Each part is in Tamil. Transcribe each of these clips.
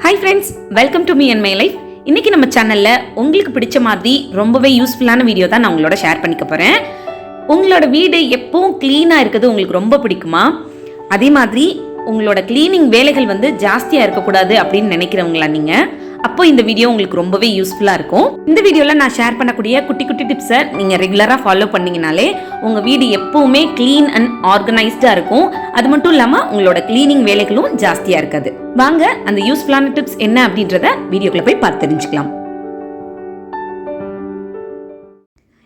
Hi friends, welcome to me and my life. இன்னைக்கு நம்ம சேனல்ல உங்களுக்கு பிடிச்ச மாதிரி ரொம்பவே யூஸ்ஃபுல்லான வீடியோ தான் நான் உங்களோட ஷேர் பண்ணிக்க போறேன். உங்களோட வீடு எப்பவும் கிளீனா இருக்கிறது உங்களுக்கு ரொம்ப பிடிக்குமா? அதே மாதிரி உங்களோட கிளீனிங் வேலைகள் ஜாஸ்தியா இருக்கக்கூடாது அப்படின்னு நினைக்கிறவங்களா நீங்க? அப்போ இந்த வீடியோ உங்களுக்கு ரொம்பவே யூஸ்ஃபுல்லா இருக்கும். இந்த வீடியோல நான் ஷேர் பண்ணக்கூடிய குட்டி குட்டி டிப்ஸை நீங்க ரெகுலரா ஃபாலோ பண்ணீங்கனாலே உங்க வீடு எப்பவுமே கிளீன் அண்ட் ஆர்கனைஸ்டா இருக்கும். அது மட்டும் இல்லாம உங்களோட கிளீனிங் வேலைகளும் ஜாஸ்தியா இருக்காது. வாங்க அந்த யூஸ்ஃபுல்லான டிப்ஸ் என்ன அப்படின்றத வீடியோக்குள்ள போய் பார்த்து தெரிஞ்சுக்கலாம்.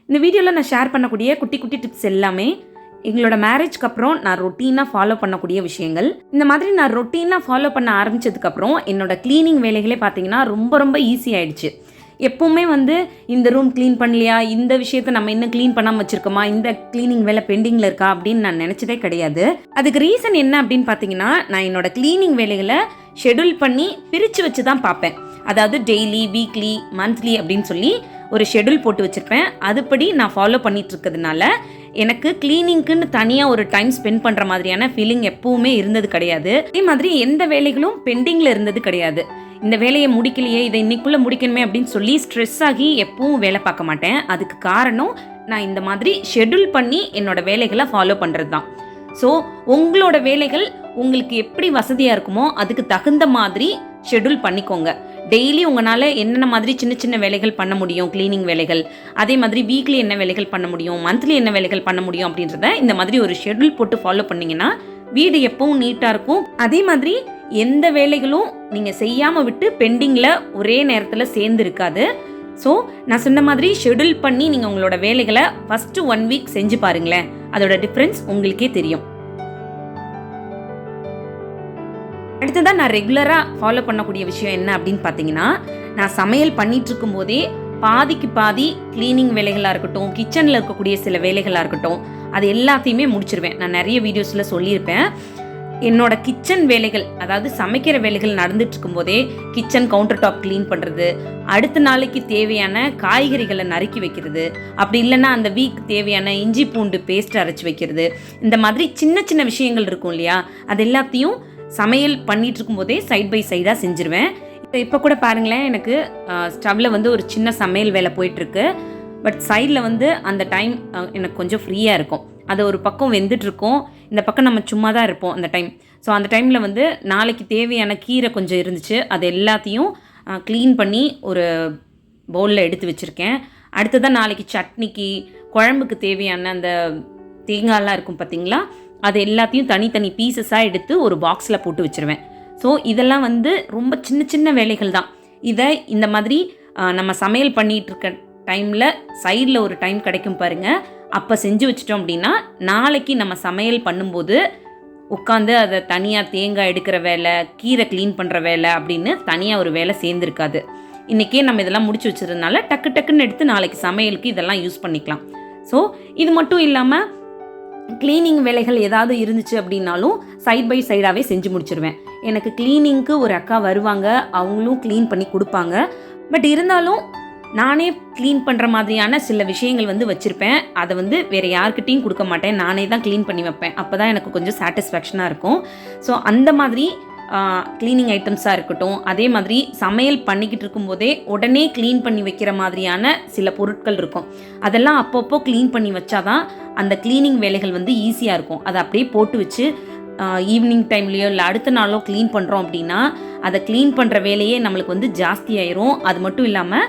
இந்த வீடியோல நான் ஷேர் பண்ணக்கூடிய குட்டி குட்டி டிப்ஸ் எல்லாமே எங்களோட மேரேஜ்க்கு அப்புறம் நான் ரொட்டீனாக ஃபாலோ பண்ணக்கூடிய விஷயங்கள். இந்த மாதிரி நான் ரொட்டீனாக ஃபாலோ பண்ண ஆரம்பித்ததுக்கப்புறம் என்னோட க்ளீனிங் வேலைகளே பார்த்தீங்கன்னா ரொம்ப ரொம்ப ஈஸி ஆயிடுச்சு. எப்போவுமே இந்த ரூம் க்ளீன் பண்ணலையா, இந்த விஷயத்தை நம்ம இன்னும் க்ளீன் பண்ணாமல் வச்சுருக்கோமா, இந்த க்ளீனிங் வேலை பெண்டிங்கில் இருக்கா அப்படின்னு நான் நினச்சதே கிடையாது. அதுக்கு ரீசன் என்ன அப்படின்னு பார்த்தீங்கன்னா, நான் என்னோட க்ளீனிங் வேலைகளை ஷெடியூல் பண்ணி பிரித்து வச்சு தான் பார்ப்பேன். அதாவது டெய்லி, வீக்லி, மந்த்லி அப்படின்னு சொல்லி ஒரு ஷெடியூல் போட்டு வச்சுருப்பேன். அதுபடி நான் ஃபாலோ பண்ணிட்டு இருக்கிறதுனால எனக்கு கிளீனிங்க்குன்னு தனியாக ஒரு டைம் ஸ்பெண்ட் பண்ணுற மாதிரியான ஃபீலிங் எப்பவுமே இருந்தது கிடையாது. அதே மாதிரி எந்த வேலைகளும் பெண்டிங்கில் இருந்தது கிடையாது. இந்த வேலையை முடிக்கலையே, இதை இன்னைக்குள்ளே முடிக்கணுமே அப்படின்னு சொல்லி ஸ்ட்ரெஸ் ஆகி எப்பவும் வேலை பார்க்க மாட்டேன். அதுக்கு காரணம் நான் இந்த மாதிரி ஷெடியூல் பண்ணி என்னோட வேலைகளை ஃபாலோ பண்ணுறது தான். ஸோ உங்களோட வேலைகள் உங்களுக்கு எப்படி வசதியாக இருக்குமோ அதுக்கு தகுந்த மாதிரி ஷெடியூல் பண்ணிக்கோங்க. டெய்லி உங்களால் என்னென்ன மாதிரி சின்ன சின்ன வேலைகள் பண்ண முடியும், கிளீனிங் வேலைகள், அதே மாதிரி வீக்லி என்ன வேலைகள் பண்ண முடியும், மந்த்லி என்ன வேலைகள் பண்ண முடியும் அப்படின்றத இந்த மாதிரி ஒரு ஷெடியூல் போட்டு ஃபாலோ பண்ணிங்கன்னா வீடு எப்பவும் நீட்டாக இருக்கும். அதே மாதிரி எந்த வேலைகளும் நீங்கள் செய்யாமல் விட்டு பெண்டிங்கில் ஒரே நேரத்தில் சேர்ந்து இருக்காது. ஸோ நான் சொன்ன மாதிரி ஷெடியூல் பண்ணி நீங்கள் உங்களோட வேலைகளை ஃபஸ்ட்டு 1 வீக் செஞ்சு பாருங்களேன். அதோட டிஃப்ரென்ஸ் உங்களுக்கே தெரியும். அடுத்ததான் நான் ரெகுலராக ஃபாலோ பண்ணக்கூடிய விஷயம் என்ன அப்படின்னு பார்த்தீங்கன்னா, நான் சமையல் பண்ணிட்டு இருக்கும் போதே பாதிக்கு பாதி கிளீனிங் வேலைகளாக இருக்கட்டும், கிச்சனில் இருக்கக்கூடிய சில வேலைகளாக இருக்கட்டும், அது எல்லாத்தையுமே முடிச்சிருவேன். நான் நிறைய வீடியோஸில் சொல்லியிருப்பேன். என்னோட கிச்சன் வேலைகள், அதாவது சமைக்கிற வேலைகள் நடந்துட்டு இருக்கும் போதே கிச்சன் கவுண்டர் டாப் க்ளீன் பண்ணுறது, அடுத்த நாளைக்கு தேவையான காய்கறிகளை நறுக்கி வைக்கிறது, அப்படி இல்லைன்னா அந்த வீக் தேவையான இஞ்சி பூண்டு பேஸ்ட் அரைச்சி வைக்கிறது, இந்த மாதிரி சின்ன சின்ன விஷயங்கள் இருக்கும் இல்லையா, அது எல்லாத்தையும் சமையல் பண்ணிட்டு இருக்கும்போதே சைட் பை சைடாக செஞ்சுருவேன். இப்போ கூட பாருங்களேன், எனக்கு ஸ்டவ்வில் ஒரு சின்ன சமையல் வேலை போயிட்டுருக்கு. பட் சைடில் அந்த டைம் எனக்கு கொஞ்சம் ஃப்ரீயாக இருக்கும். அது ஒரு பக்கம் வெந்துட்டுருக்கோம், இந்த பக்கம் நம்ம சும்மா தான் இருப்போம் அந்த டைம். ஸோ அந்த டைமில் நாளைக்கு தேவையான கீரை கொஞ்சம் இருந்துச்சு, அது எல்லாத்தையும் க்ளீன் பண்ணி ஒரு பவுலில் எடுத்து வச்சுருக்கேன். அடுத்ததான் நாளைக்கு சட்னிக்கு, குழம்புக்கு தேவையான அந்த தேங்காயெலாம் இருக்கும் பார்த்தீங்களா, அது எல்லாத்தையும் தனித்தனி பீசஸாக எடுத்து ஒரு பாக்ஸில் போட்டு வச்சுருவேன். ஸோ இதெல்லாம் ரொம்ப சின்ன சின்ன வேலைகள் தான். இதை இந்த மாதிரி நம்ம சமையல் பண்ணிகிட்டு இருக்க டைமில் சைடில் ஒரு டைம் கிடைக்கும் பாருங்கள், அப்போ செஞ்சு வச்சிட்டோம் அப்படின்னா நாளைக்கு நம்ம சமையல் பண்ணும்போது உட்காந்து அதை தனியாக தேங்காய் எடுக்கிற வேலை, கீரை க்ளீன் பண்ணுற வேலை அப்படின்னு தனியாக ஒரு வேலை சேர்ந்துருக்காது. இன்றைக்கே நம்ம இதெல்லாம் முடிச்சு வச்சுருந்தனால டக்கு டக்குன்னு எடுத்து நாளைக்கு சமையலுக்கு இதெல்லாம் யூஸ் பண்ணிக்கலாம். ஸோ இது மட்டும் இல்லாமல் கிளீனிங் வேலைகள் ஏதாவது இருந்துச்சு அப்படின்னாலும் சைட் பை சைடாகவே செஞ்சு முடிச்சிருவேன். எனக்கு கிளீனிங்க்கு ஒரு அக்கா வருவாங்க, அவங்களும் க்ளீன் பண்ணி கொடுப்பாங்க. பட் இருந்தாலும் நானே க்ளீன் பண்ணுற மாதிரியான சில விஷயங்கள் வச்சுருப்பேன். அதை வேறு யார்கிட்டையும் கொடுக்க மாட்டேன், நானே தான் க்ளீன் பண்ணி வைப்பேன். அப்போ தான் எனக்கு கொஞ்சம் சாட்டிஸ்ஃபேக்ஷனாக இருக்கும். ஸோ அந்த மாதிரி க்ளீனிங் ஐட்டம்ஸாக இருக்கட்டும், அதே மாதிரி சமையல் பண்ணிக்கிட்டு இருக்கும்போதே உடனே க்ளீன் பண்ணி வைக்கிற மாதிரியான சில பொருட்கள் இருக்கும். அதெல்லாம் அப்பப்போ க்ளீன் பண்ணி வச்சாதான் அந்த க்ளீனிங் வேலைகள் ஈஸியாக இருக்கும். அதை அப்படியே போட்டு வச்சு ஈவினிங் டைம்லேயோ இல்லை அடுத்த நாளோ க்ளீன் பண்ணுறோம் அப்படின்னா அதை க்ளீன் பண்ணுற வேலையே நம்மளுக்கு ஜாஸ்தி ஆயிரும். அது மட்டும் இல்லாமல்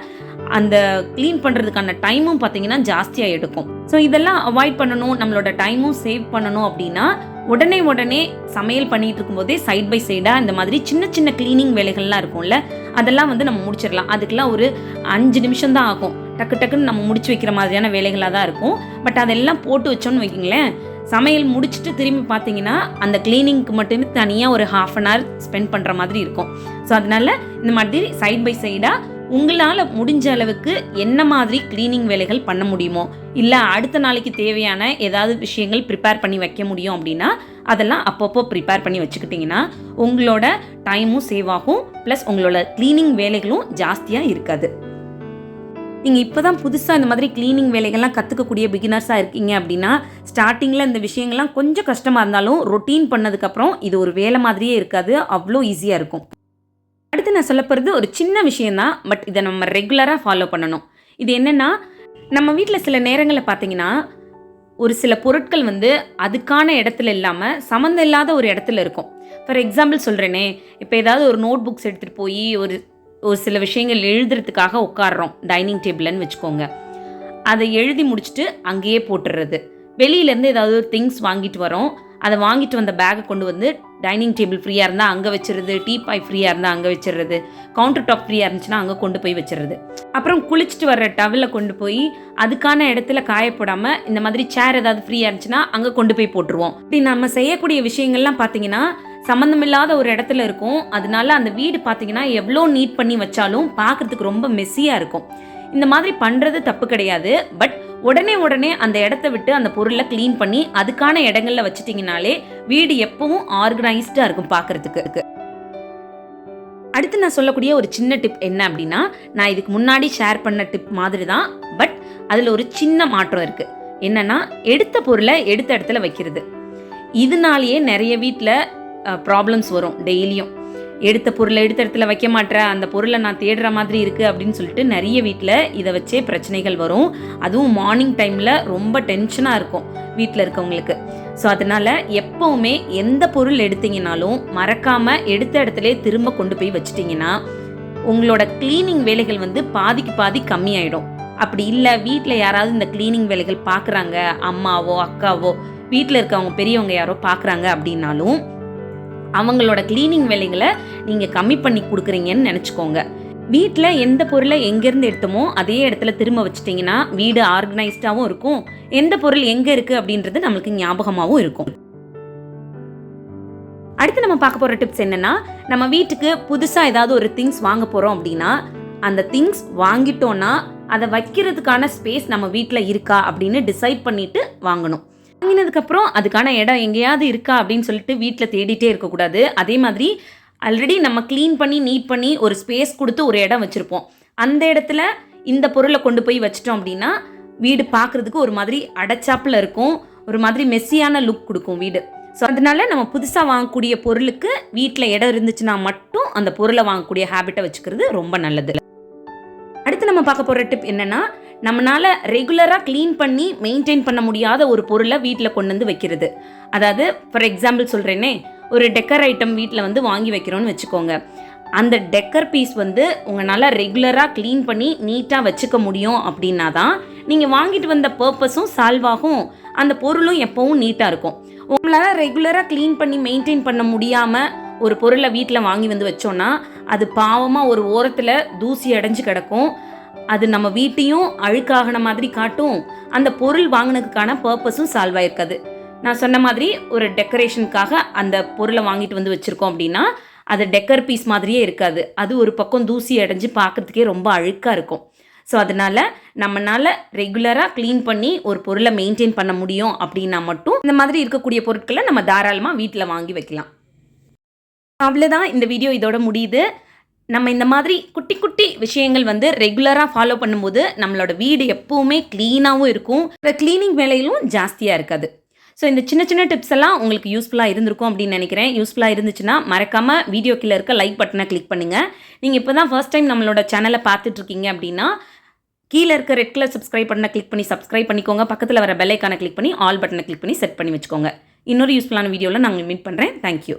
அந்த க்ளீன் பண்ணுறதுக்கான டைமும் பார்த்தீங்கன்னா ஜாஸ்தியாக எடுக்கும். ஸோ இதெல்லாம் அவாய்ட் பண்ணணும், நம்மளோட டைமும் சேவ் பண்ணணும் அப்படின்னா உடனே சமையல் பண்ணிட்டு இருக்கும்போதே சைட் பை சைடாக இந்த மாதிரி சின்ன சின்ன க்ளீனிங் வேலைகள்லாம் இருக்கும்ல, அதெல்லாம் நம்ம முடிச்சிடலாம். அதுக்கெல்லாம் ஒரு 5 நிமிஷம் தான் ஆகும். டக்கு டக்குன்னு நம்ம முடிச்சு வைக்கிற மாதிரியான வேலைகளாக தான் இருக்கும். பட் அதெல்லாம் போட்டு வச்சோன்னு வைக்கிங்களேன், சமையல் முடிச்சுட்டு திரும்பி பார்த்தீங்கன்னா அந்த கிளீனிங்க்கு மட்டுமே தனியாக ஒரு 1/2 an hour ஸ்பெண்ட் பண்ணுற மாதிரி இருக்கும். ஸோ அதனால இந்த மாதிரி சைட் பை சைடாக உங்களால் முடிஞ்ச அளவுக்கு என்ன மாதிரி கிளீனிங் வேலைகள் பண்ண முடியுமோ, இல்லை அடுத்த நாளைக்கு தேவையான ஏதாவது விஷயங்கள் ப்ரிப்பேர் பண்ணி வைக்க முடியும் அப்படின்னா அதெல்லாம் அப்பப்போ ப்ரிப்பேர் பண்ணி வச்சுக்கிட்டிங்கன்னா உங்களோட டைமும் சேவ் ஆகும், ப்ளஸ் உங்களோட கிளீனிங் வேலைகளும் ஜாஸ்தியாக இருக்காது. நீங்கள் இப்போ தான் புதுசாக இந்த மாதிரி க்ளீனிங் வேலைகள்லாம் கற்றுக்கக்கூடிய பிகினர்ஸாக இருக்கீங்க அப்படின்னா ஸ்டார்டிங்கில் இந்த விஷயங்கள்லாம் கொஞ்சம் கஷ்டமாக இருந்தாலும் ரொட்டீன் பண்ணதுக்கப்புறம் இது ஒரு வேலை மாதிரியே இருக்காது, அவ்வளோ ஈஸியாக இருக்கும். அடுத்து நான் சொல்ல போகிறது ஒரு சின்ன விஷயந்தான், பட் இதை நம்ம ரெகுலராக ஃபாலோ பண்ணணும். இது என்னென்னா, நம்ம வீட்டில் சில நேரங்களில் பார்த்தீங்கன்னா ஒரு சில பொருட்கள் வந்து அதுக்கான இடத்துல இல்லாமல் சம்மந்தம் இல்லாத ஒரு இடத்துல இருக்கும். ஃபார் எக்ஸாம்பிள் சொல்கிறேனே, இப்போ ஏதாவது ஒரு நோட் புக்ஸ் எடுத்துகிட்டு போய் ஒரு ஒரு சில விஷயங்கள் எழுதுறதுக்காக உட்காடுறோம் டைனிங் டேபிள்னு வச்சுக்கோங்க. அதை எழுதி முடிச்சுட்டு அங்கேயே போட்டுடுறது. வெளியிலேருந்து ஏதாவது ஒரு திங்ஸ் வாங்கிட்டு வரோம், அதை வாங்கிட்டு வந்த பேக்கை கொண்டு வந்து டைனிங் டேபிள் ஃப்ரீயாக இருந்தால் அங்கே வச்சுருது, டீபாய் ஃப்ரீயாக இருந்தால் அங்கே வச்சுருது, கவுண்டர் டாப் ஃப்ரீயாக இருந்துச்சுன்னா அங்கே கொண்டு போய் வச்சுருது. அப்புறம் குளிச்சுட்டு வர்ற டவலை கொண்டு போய் அதுக்கான இடத்துல காயப்படாமல் இந்த மாதிரி சேர் ஏதாவது ஃப்ரீயாக இருந்துச்சுன்னா அங்கே கொண்டு போய் போட்டுருவோம். இப்படி நம்ம செய்யக்கூடிய விஷயங்கள்லாம் பார்த்தீங்கன்னா சம்மந்தமில்லாத ஒரு இடத்துல இருக்கும். அதனால அந்த வீடு பார்த்தீங்கன்னா எவ்வளோ நீட் பண்ணி வச்சாலும் பார்க்குறதுக்கு ரொம்ப மெஸ்ஸியாக இருக்கும். இந்த மாதிரி பண்ணுறது தப்பு கிடையாது. பட் உடனே அந்த இடத்த விட்டு அந்த பொருளை க்ளீன் பண்ணி அதுக்கான இடங்கள்ல வச்சுட்டிங்கனாலே வீடு எப்பவும் ஆர்கனைஸ்டாக இருக்கும் பார்க்குறதுக்கு. அடுத்து நான் சொல்லக்கூடிய ஒரு சின்ன டிப் என்ன அப்படின்னா, நான் இதுக்கு முன்னாடி ஷேர் பண்ண டிப் மாதிரி தான், பட் அதில் ஒரு சின்ன மாற்றம் இருக்குது. என்னன்னா, எடுத்த பொருளை எடுத்த இடத்துல வைக்கிறது. இதனாலேயே நிறைய வீட்டில் ப்ராப்ளம்ஸ் வரும். டெய்லியும் எடுத்த பொருளை எடுத்த இடத்துல வைக்க மாட்டேன், அந்த பொருளை நான் தேடுற மாதிரி இருக்குது அப்படின்னு சொல்லிட்டு நிறைய வீட்டில் இதை வச்சே பிரச்சனைகள் வரும். அதுவும் மார்னிங் டைமில் ரொம்ப டென்ஷனாக இருக்கும் வீட்டில் இருக்கவங்களுக்கு. ஸோ அதனால் எப்போவுமே எந்த பொருள் எடுத்தீங்கனாலும் மறக்காமல் எடுத்த இடத்துல திரும்ப கொண்டு போய் வச்சிட்டிங்கன்னா உங்களோட க்ளீனிங் வேலைகள் வந்து பாதிக்கு பாதி கம்மியாயிடும். அப்படி இல்லை, வீட்டில் யாராவது இந்த க்ளீனிங் வேலைகள் பார்க்குறாங்க, அம்மாவோ அக்காவோ வீட்டில் இருக்கவங்க பெரியவங்க யாரோ பார்க்குறாங்க அப்படின்னாலும் அவங்களோட க்ளீனிங் வேலைகளை நீங்கள் கம்மி பண்ணி கொடுக்குறீங்கன்னு நினச்சிக்கோங்க. வீட்டில் எந்த பொருளை எங்கேருந்து எடுத்தோமோ அதே இடத்துல திரும்ப வச்சிட்டிங்கன்னா வீடு ஆர்கனைஸ்டாகவும் இருக்கும், எந்த பொருள் எங்கே இருக்குது அப்படின்றது நம்மளுக்கு ஞாபகமாகவும் இருக்கும். அடுத்து நம்ம பார்க்க போகிற டிப்ஸ் என்னென்னா, நம்ம வீட்டுக்கு புதுசாக ஏதாவது ஒரு திங்ஸ் வாங்க போகிறோம் அப்படின்னா அந்த திங்ஸ் வாங்கிட்டோன்னா அதை வைக்கிறதுக்கான ஸ்பேஸ் நம்ம வீட்டில் இருக்கா அப்படின்னு டிசைட் பண்ணிவிட்டு வாங்கணும். வாங்கினதுக்கப்புறம் அதுக்கான இடம் எங்கேயாவது இருக்கா அப்படின்னு சொல்லிட்டு வீட்டில் தேடிட்டே இருக்கக்கூடாது. அதே மாதிரி ஆல்ரெடி நம்ம க்ளீன் பண்ணி நீட் பண்ணி ஒரு ஸ்பேஸ் கொடுத்து ஒரு இடம் வச்சுருப்போம், அந்த இடத்துல இந்த பொருளை கொண்டு போய் வச்சிட்டோம் அப்படின்னா வீடு பார்க்குறதுக்கு ஒரு மாதிரி அடைச்சாப்பில் இருக்கும், ஒரு மாதிரி மெஸ்ஸியான லுக் கொடுக்கும் வீடு. ஸோ அதனால நம்ம புதுசாக வாங்கக்கூடிய பொருளுக்கு வீட்டில் இடம் இருந்துச்சுன்னா மட்டும் அந்த பொருளை வாங்கக்கூடிய ஹேபிட்டை வச்சுக்கிறது ரொம்ப நல்லது. அடுத்து நம்ம பார்க்க போகிற டிப் என்னென்னா, நம்மளால் ரெகுலராக க்ளீன் பண்ணி மெயின்டைன் பண்ண முடியாத ஒரு பொருளை வீட்டில் கொண்டு வந்து வைக்கிறது. அதாவது ஃபார் எக்ஸாம்பிள் சொல்கிறேனே, ஒரு டெக்கர் ஐட்டம் வீட்டில் வந்து வாங்கி வைக்கிறோன்னு வச்சுக்கோங்க. அந்த டெக்கர் பீஸ் வந்து உங்களால் ரெகுலராக க்ளீன் பண்ணி நீட்டாக வச்சுக்க முடியும் அப்படின்னா தான் நீங்கள் வாங்கிட்டு வந்த பர்பஸும் சால்வ் ஆகும், அந்த பொருளும் எப்போவும் நீட்டாக இருக்கும். உங்களால் ரெகுலராக க்ளீன் பண்ணி மெயின்டைன் பண்ண முடியாமல் ஒரு பொருளை வீட்டில் வாங்கி வந்து வச்சோன்னா அது பாவமாக ஒரு ஓரத்தில் தூசி அடைஞ்சு கிடக்கும். அது நம்ம வீட்டையும் அழுக்காகின மாதிரி காட்டும், அந்த பொருள் வாங்கினதுக்கான பர்பஸும் சால்வ் ஆயிருக்காது. நான் சொன்ன மாதிரி ஒரு டெக்கரேஷனுக்காக அந்த பொருளை வாங்கிட்டு வந்து வச்சுருக்கோம் அப்படின்னா அது டெக்கர் பீஸ் மாதிரியே இருக்காது, அது ஒரு பக்கம் தூசி அடைஞ்சு பார்க்குறதுக்கே ரொம்ப அழுக்காக இருக்கும். ஸோ அதனால் நம்மளால் ரெகுலராக க்ளீன் பண்ணி ஒரு பொருளை மெயின்டைன் பண்ண முடியும் அப்படின்னா மட்டும் இந்த மாதிரி இருக்கக்கூடிய பொருட்களை நம்ம தாராளமாக வீட்டில் வாங்கி வைக்கலாம். அவ்வளோதான், இந்த வீடியோ இதோட முடியுது. நம்ம இந்த மாதிரி குட்டி குட்டி விஷயங்கள் வந்து ரெகுலராக ஃபாலோ பண்ணும்போது நம்மளோட வீடு எப்போவுமே க்ளீனாகவும் இருக்கும், க்ளீனிங் வேலையிலும் ஜாஸ்தியாக இருக்காது. ஸோ இந்த சின்ன சின்ன டிப்ஸ் எல்லாம் உங்களுக்கு யூஸ்ஃபுல்லாக இருந்திருக்கும் அப்படின்னு நினைக்கிறேன். யூஸ்ஃபுல்லாக இருந்துச்சுன்னா மறக்காமல் வீடியோ கீழே இருக்க லைக் பட்டனை கிளிக் பண்ணுங்கள். நீங்கள் இப்போ தான் ஃபர்ஸ்ட் டைம் நம்மளோட சேனலை பார்த்துட்ருக்கீங்க அப்படின்னா கீழே இருக்க ரெட் கலர் சப்ஸ்கிரைப் பட்டனை கிளிக் பண்ணி சப்ஸ்கிரைப் பண்ணிக்கோங்க. பக்கத்தில் வர பெல் ஐக்கானை கிளிக் பண்ணி ஆல் பட்டனை கிளிக் பண்ணி செட் பண்ணி வச்சுக்கோங்க. இன்னொரு யூஸ்ஃபுல்லான வீடியோவில் நான் மீட் பண்ணுறேன். தேங்க்யூ.